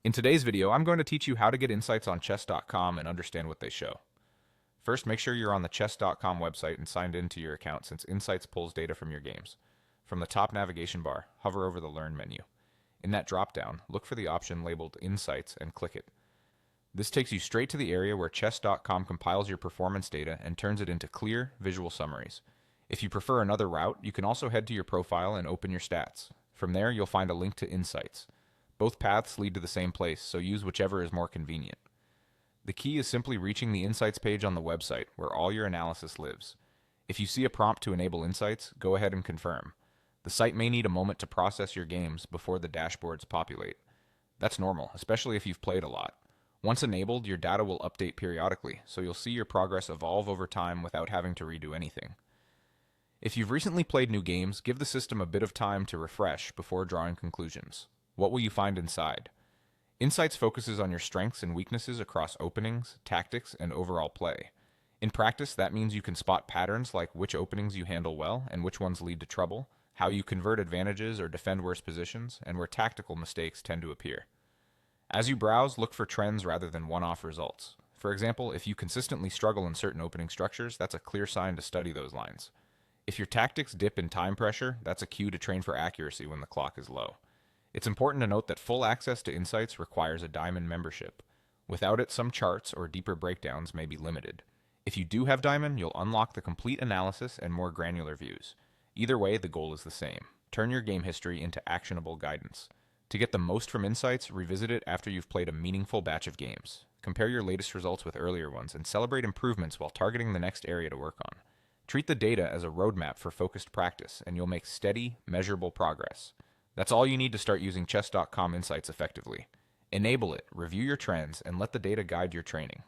In today's video, I'm going to teach you how to get insights on chess.com and understand what they show. First, make sure you're on the chess.com website and signed into your account since Insights pulls data from your games. From the top navigation bar, hover over the Learn menu. In that drop-down, look for the option labeled Insights and click it. This takes you straight to the area where chess.com compiles your performance data and turns it into clear, visual summaries. If you prefer another route, you can also head to your profile and open your stats. From there, you'll find a link to Insights. Both paths lead to the same place, so use whichever is more convenient. The key is simply reaching the Insights page on the website, where all your analysis lives. If you see a prompt to enable Insights, go ahead and confirm. The site may need a moment to process your games before the dashboards populate. That's normal, especially if you've played a lot. Once enabled, your data will update periodically, so you'll see your progress evolve over time without having to redo anything. If you've recently played new games, give the system a bit of time to refresh before drawing conclusions. What will you find inside? Insights focuses on your strengths and weaknesses across openings, tactics, and overall play. In practice, that means you can spot patterns like which openings you handle well and which ones lead to trouble, how you convert advantages or defend worse positions, and where tactical mistakes tend to appear. As you browse, look for trends rather than one-off results. For example, if you consistently struggle in certain opening structures, that's a clear sign to study those lines. If your tactics dip in time pressure, that's a cue to train for accuracy when the clock is low. It's important to note that full access to Insights requires a Diamond membership. Without it, some charts or deeper breakdowns may be limited. If you do have Diamond, you'll unlock the complete analysis and more granular views. Either way, the goal is the same. Turn your game history into actionable guidance. To get the most from Insights, revisit it after you've played a meaningful batch of games. Compare your latest results with earlier ones and celebrate improvements while targeting the next area to work on. Treat the data as a roadmap for focused practice, and you'll make steady, measurable progress. That's all you need to start using chess.com Insights effectively. Enable it, review your trends, and let the data guide your training.